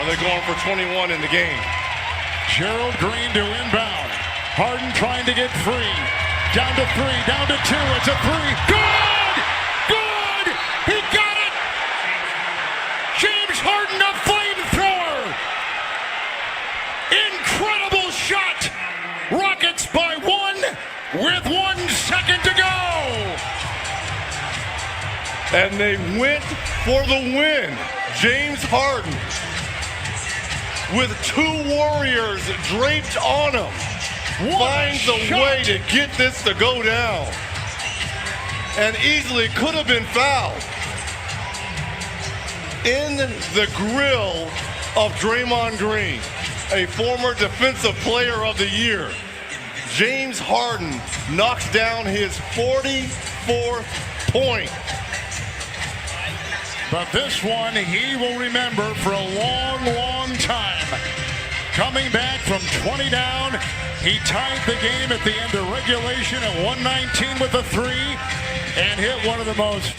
they're going for 21 in the game. Gerald Green to inbound. Harden trying to get free. Down to 3, down to 2. It's a 3. Good! Good! He got it! James Harden, a flamethrower! Incredible shot! Rockets by 1 with 1 second to go! And they went for the win. James Harden, with 2 Warriors draped on him, finds a way to get this to go down. And easily could have been fouled. In the grill of Draymond Green, a former Defensive Player of the Year, James Harden knocks down his 44th point. But this one he will remember for a long, long time. Coming back from 20 down, he tied the game at the end of regulation at 119 with a 3 and hit one of the most